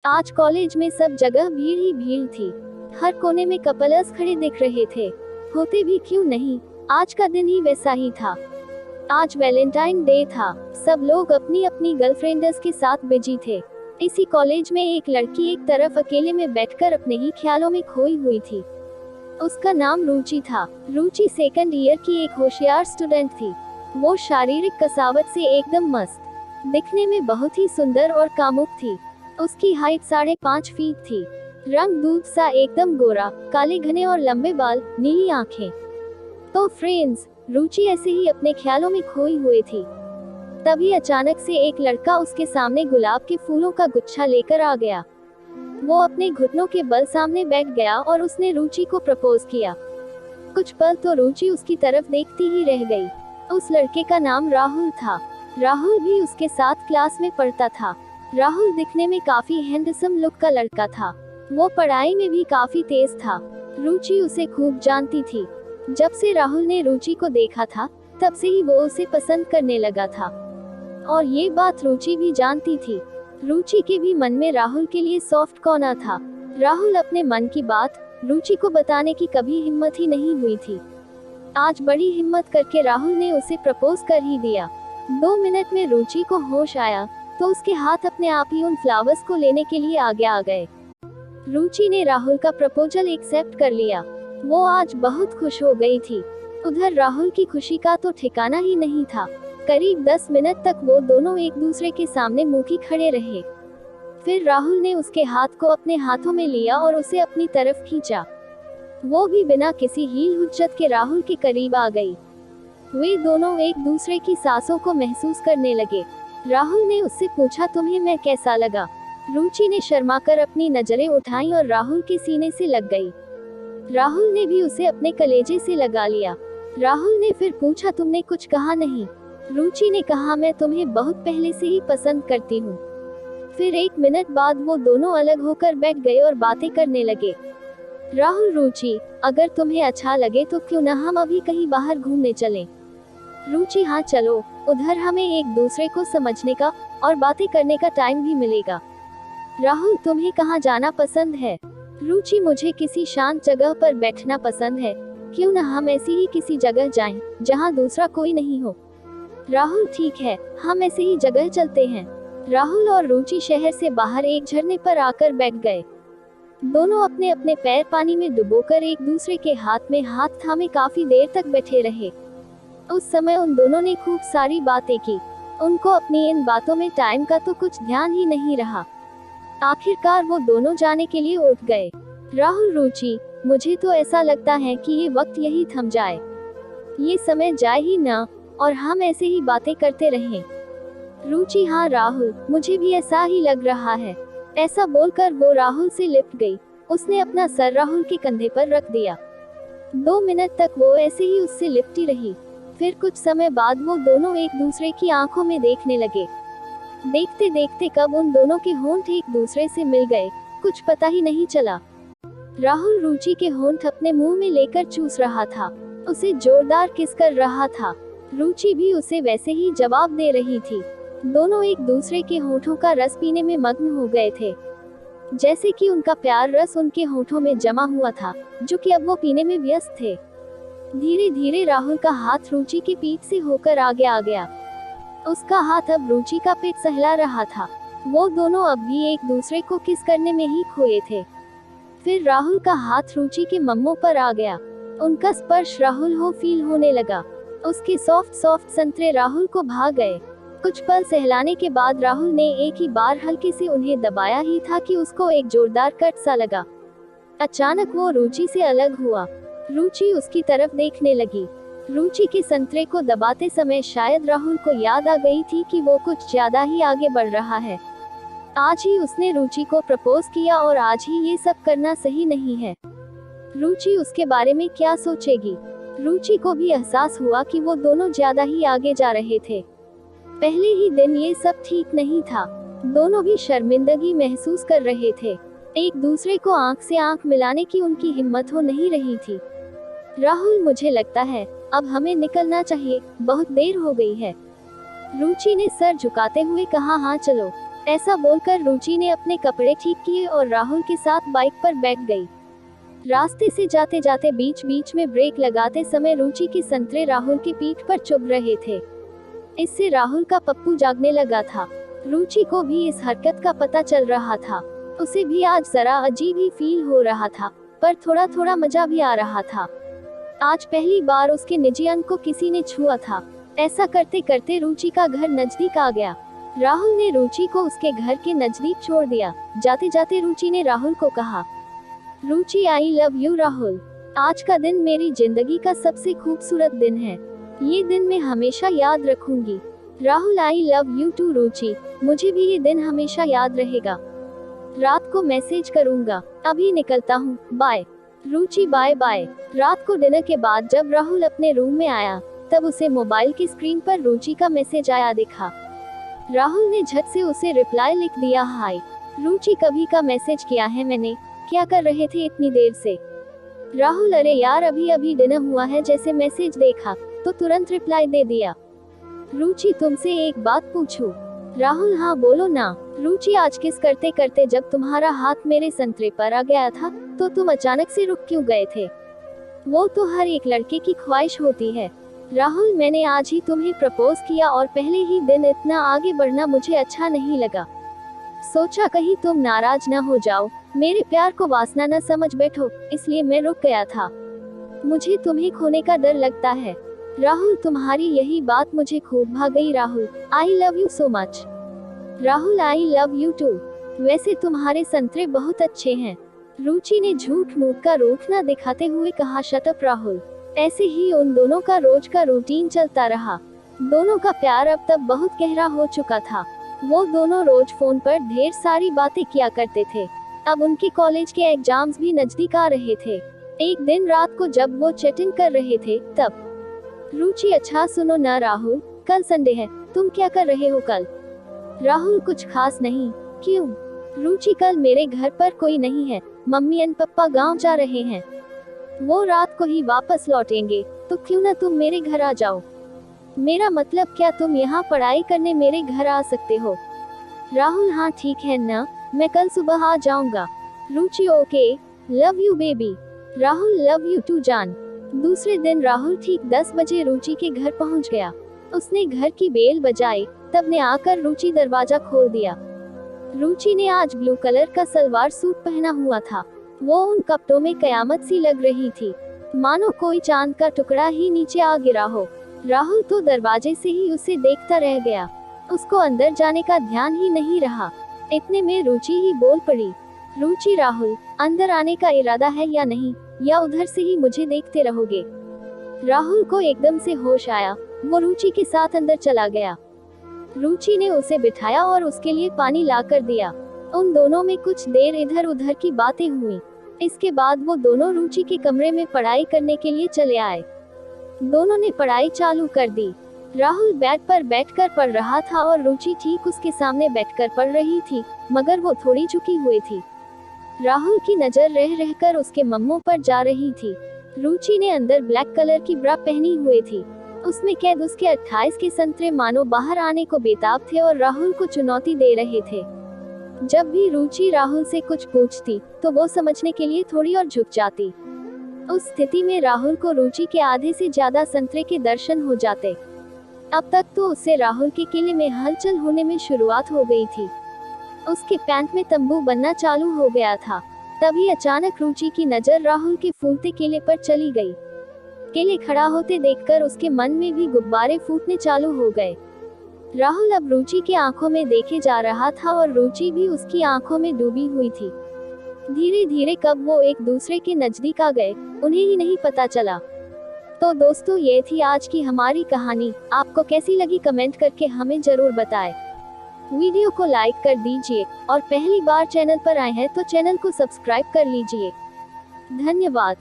आज कॉलेज में सब जगह भीड़ ही भीड़ थी। हर कोने में कपल्स खड़े दिख रहे थे। होते भी क्यों नहीं, आज का दिन ही वैसा ही था। आज वैलेंटाइन डे था। सब लोग अपनी अपनी गर्लफ्रेंड्स के साथ बिजी थे। इसी कॉलेज में एक लड़की एक तरफ अकेले में बैठकर अपने ही ख्यालों में खोई हुई थी। उसका नाम रुचि था। रुचि सेकंड ईयर की एक होशियार स्टूडेंट थी। वो शारीरिक कसावट से एकदम मस्त, दिखने में बहुत ही सुंदर और कामुक थी। उसकी हाइट 5.5 फीट थी। रंग दूध सा एकदम गोरा, काले घने और लंबे बाल, नीली आंखें। तो फ्रेंड्स, रुचि ऐसे ही अपने ख्यालों में खोई हुई थी। तभी अचानक से एक लड़का उसके सामने गुलाब के फूलों का गुच्छा लेकर आ गया। वो अपने घुटनों के बल सामने बैठ गया और उसने रुचि को प्रपोज किया। कुछ पल तो रुचि उसकी तरफ देखती ही रह गई। उस लड़के का नाम राहुल था। राहुल भी उसके साथ क्लास में पढ़ता था। राहुल दिखने में काफी हैंडसम लुक का लड़का था। वो पढ़ाई में भी काफी तेज था। रुचि उसे खूब जानती थी। जब से राहुल ने रुचि को देखा था, तब से ही वो उसे पसंद करने लगा था। और ये बात रुचि भी जानती थी। रुचि के भी मन में राहुल के लिए सॉफ्ट कॉर्नर था। राहुल अपने मन की बात रुचि को बताने की कभी हिम्मत ही नहीं हुई थी। आज बड़ी हिम्मत करके राहुल ने उसे प्रपोज कर ही दिया। 2 मिनट में रुचि को होश आया तो उसके हाथ अपने आप ही उन फ्लावर्स को लेने के लिए आगे आ गए। रुचि ने राहुल का प्रपोजल एक्सेप्ट कर लिया। वो आज बहुत खुश हो गई थी। उधर राहुल की खुशी का तो ठिकाना ही नहीं था। करीब 10 मिनट तक वो दोनों एक दूसरे के सामने मुखी खड़े रहे। फिर राहुल ने उसके हाथ को अपने हाथों में लिया और उसे अपनी तरफ खींचा। वो भी बिना किसी हील हुज्जत के राहुल के करीब आ गई। वे दोनों एक दूसरे की सांसों को महसूस करने लगे। राहुल ने उससे पूछा, तुम्हें मैं कैसा लगा? रुचि ने शर्माकर अपनी नजरें उठाई और राहुल के सीने से लग गई। राहुल ने भी उसे अपने कलेजे से लगा लिया। राहुल ने फिर पूछा, तुमने कुछ कहा नहीं? रुचि ने कहा, मैं तुम्हें बहुत पहले से ही पसंद करती हूँ। फिर 1 मिनट बाद वो दोनों अलग होकर बैठ गए और बातें करने लगे। राहुल, रुचि, अगर तुम्हें अच्छा लगे तो क्यों न हम अभी कहीं बाहर घूमने चलें? रुचि, हाँ चलो, उधर हमें एक दूसरे को समझने का और बातें करने का टाइम भी मिलेगा। राहुल, तुम्हें कहाँ जाना पसंद है? रुचि, मुझे किसी शांत जगह पर बैठना पसंद है। क्यों न हम ऐसी ही किसी जगह जाएं, जहाँ दूसरा कोई नहीं हो? राहुल, ठीक है, हम ऐसे ही जगह चलते हैं। राहुल और रुचि शहर से बाहर एक झरने पर आकर बैठ गए। दोनों अपने अपने पैर पानी में डुबोकर एक दूसरे के हाथ में हाथ थामे काफी देर तक बैठे रहे। उस समय उन दोनों ने खूब सारी बातें की। उनको अपनी इन बातों में टाइम का तो कुछ ध्यान ही नहीं रहा। आखिरकार वो दोनों जाने के लिए उठ गए। राहुल, रुचि, मुझे तो ऐसा लगता है कि ये वक्त यही थम जाए, ये समय जाए ही ना, और हम ऐसे ही बातें करते रहें। रुचि, हाँ राहुल, मुझे भी ऐसा ही लग रहा है। ऐसा बोलकर वो राहुल से लिपट गई। उसने अपना सर राहुल के कंधे पर रख दिया। 2 मिनट तक वो ऐसे ही उससे लिपटी रही। फिर कुछ समय बाद वो दोनों एक दूसरे की आंखों में देखने लगे। देखते देखते कब उन दोनों के होंठ एक दूसरे से मिल गए, कुछ पता ही नहीं चला। राहुल रुचि के होंठ अपने मुंह में लेकर चूस रहा था, उसे जोरदार किस कर रहा था। रुचि भी उसे वैसे ही जवाब दे रही थी। दोनों एक दूसरे के होंठों का रस पीने में मग्न हो गए थे, जैसे कि उनका प्यार रस उनके होंठों में जमा हुआ था, जो कि अब वो पीने में व्यस्त थे। धीरे धीरे राहुल का हाथ रुचि की पीठ से होकर आगे आ गया। उसका हाथ अब रुचि का पेट सहला रहा था। वो दोनों अब भी एक दूसरे को किस करने में ही खोए थे। फिर राहुल का हाथ रुचि के मम्मों पर आ गया। उनका स्पर्श राहुल हो फील होने लगा। उसके सॉफ्ट सॉफ्ट संतरे राहुल को भा गए। कुछ पल सहलाने के बाद राहुल ने एक ही बार हल्के से उन्हें दबाया ही था कि उसको एक जोरदार कट सा लगा। अचानक वो रुचि से अलग हुआ। रुचि उसकी तरफ देखने लगी। रुचि के संतरे को दबाते समय शायद राहुल को याद आ गई थी कि वो कुछ ज्यादा ही आगे बढ़ रहा है। आज ही उसने रुचि को प्रपोज किया और आज ही ये सब करना सही नहीं है। रुचि उसके बारे में क्या सोचेगी? रुचि को भी एहसास हुआ कि वो दोनों ज्यादा ही आगे जा रहे थे। पहले ही दिन ये सब ठीक नहीं था। दोनों भी शर्मिंदगी महसूस कर रहे थे। एक दूसरे को आंख से आंख मिलाने की उनकी हिम्मत हो नहीं रही थी। राहुल, मुझे लगता है अब हमें निकलना चाहिए, बहुत देर हो गई है। रुचि ने सर झुकाते हुए कहा, हाँ चलो। ऐसा बोलकर रुचि ने अपने कपड़े ठीक किए और राहुल के साथ बाइक पर बैठ गई। रास्ते से जाते जाते बीच बीच में ब्रेक लगाते समय रुचि के संतरे राहुल की पीठ पर चुभ रहे थे। इससे राहुल का पप्पू जागने लगा था। रुचि को भी इस हरकत का पता चल रहा था। उसे भी आज जरा अजीब ही फील हो रहा था, पर थोड़ा थोड़ा मजा भी आ रहा था। आज पहली बार उसके निजी अंग को किसी ने छुआ था। ऐसा करते करते रुचि का घर नजदीक आ गया। राहुल ने रुचि को उसके घर के नजदीक छोड़ दिया। जाते जाते रुचि ने राहुल को कहा, रुचि आई लव यू राहुल। आज का दिन मेरी जिंदगी का सबसे खूबसूरत दिन है। ये दिन मैं हमेशा याद रखूंगी। Rahul I love you too Ruchi. मुझे भी ये दिन हमेशा याद रहेगा। रात को मैसेज करूंगा। अभी निकलता हूँ, बाय। रुचि बाय बाय। रात को डिनर के बाद जब राहुल अपने रूम में आया तब उसे मोबाइल की स्क्रीन पर रुचि का मैसेज आया दिखा। राहुल ने झट से उसे रिप्लाई लिख दिया, हाय रुचि, कभी का मैसेज किया है मैंने, क्या कर रहे थे इतनी देर से। राहुल, अरे यार अभी अभी डिनर हुआ है, जैसे मैसेज देखा तो तुरंत रिप्लाई दे दिया। रुचि, तुमसे एक बात पूछूं? राहुल, हाँ बोलो ना। रुचि, आज किस करते करते जब तुम्हारा हाथ मेरे संतरे पर आ गया था तो तुम अचानक से रुक क्यों गए थे? वो तो हर एक लड़के की ख्वाहिश होती है। राहुल, मैंने आज ही तुम्हें प्रपोज किया और पहले ही दिन इतना आगे बढ़ना मुझे अच्छा नहीं लगा। सोचा कहीं तुम नाराज न हो जाओ, मेरे प्यार को वासना न समझ बैठो, इसलिए मैं रुक गया था। मुझे तुम्हें खोने का डर लगता है। राहुल, तुम्हारी यही बात मुझे खूब भा गई। Rahul, I love you so much. Rahul, I love you too. वैसे तुम्हारे संतरे बहुत अच्छे हैं। रुचि ने झूठ मूठ का रूठ न दिखाते हुए कहा, शट अप राहुल। ऐसे ही उन दोनों का रोज का रूटीन चलता रहा। दोनों का प्यार अब तक बहुत गहरा हो चुका था। वो दोनों रोज फोन पर ढेर सारी बातें किया करते थे। अब उनके कॉलेज के एग्जाम्स भी नजदीक आ रहे थे। एक दिन रात को जब वो चैटिंग कर रहे थे तब रुचि, अच्छा सुनो ना राहुल, कल संडे है, तुम क्या कर रहे हो कल? राहुल, कुछ खास नहीं। क्यों? रुचि, कल मेरे घर पर कोई नहीं है, मम्मी एंड पापा गांव जा रहे हैं। वो रात को ही वापस लौटेंगे, तो क्यों ना तुम मेरे घर आ जाओ। मेरा मतलब क्या तुम यहाँ पढ़ाई करने मेरे घर आ सकते हो? राहुल, हाँ ठीक है ना, मैं कल सुबह आ जाऊंगा। Ruchi, okay, love you baby. Rahul, love you too जान। दूसरे दिन राहुल ठीक 10 बजे रुचि के घर पहुंच गया। उसने घर की बेल बजाई, तब ने आकर रुचि दरवाजा खोल दिया। रुचि ने आज ब्लू कलर का सलवार सूट पहना हुआ था। वो उन कपड़ों में कयामत सी लग रही थी, मानो कोई चांद का टुकड़ा ही नीचे आ गिरा हो। राहुल तो दरवाजे से ही उसे देखता रह गया। उसको अंदर जाने का ध्यान ही नहीं रहा। इतने में रुचि ही बोल पड़ी, रुचि, राहुल, अंदर आने का इरादा है या नहीं, या उधर से ही मुझे देखते रहोगे? राहुल को एकदम से होश आया। वो रुचि के साथ अंदर चला गया। रुचि ने उसे बिठाया और उसके लिए पानी ला कर दिया। उन दोनों में कुछ देर इधर उधर की बातें हुई। इसके बाद वो दोनों रुचि के कमरे में पढ़ाई करने के लिए चले आए। दोनों ने पढ़ाई चालू कर दी। राहुल बेड पर बैठकर पढ़ रहा था और रुचि ठीक उसके सामने बैठकर पढ़ रही थी, मगर वो थोड़ी झुकी हुई थी। राहुल की नजर रह रहकर उसके मम्मों पर जा रही थी। रुचि ने अंदर ब्लैक कलर की ब्रा पहनी हुई थी। उसमें कैद उसके 28 के संतरे मानो बाहर आने को बेताब थे और राहुल को चुनौती दे रहे थे। जब भी रुचि राहुल से कुछ पूछती तो वो समझने के लिए थोड़ी और झुक जाती। उस स्थिति में राहुल को रुचि के आधे से ज्यादा संतरे के दर्शन हो जाते। अब तक तो उससे राहुल के किले में हलचल होने में शुरुआत हो गई थी। उसके पैंट में तंबू बनना चालू हो गया था। तभी अचानक रुचि की नजर राहुल के फूलते केले पर चली गई। केले खड़ा होते देखकर उसके मन में भी गुब्बारे फूटने चालू हो गए। राहुल अब रुचि के आंखों में देखे जा रहा था और रुचि भी उसकी आंखों में डूबी हुई थी। धीरे धीरे कब वो एक दूसरे के नजदीक आ गए, उन्हें ही नहीं पता चला। तो दोस्तों, ये थी आज की हमारी कहानी। आपको कैसी लगी कमेंट करके हमें जरूर बताएं। वीडियो को लाइक कर दीजिए और पहली बार चैनल पर आए हैं तो चैनल को सब्सक्राइब कर लीजिए। धन्यवाद।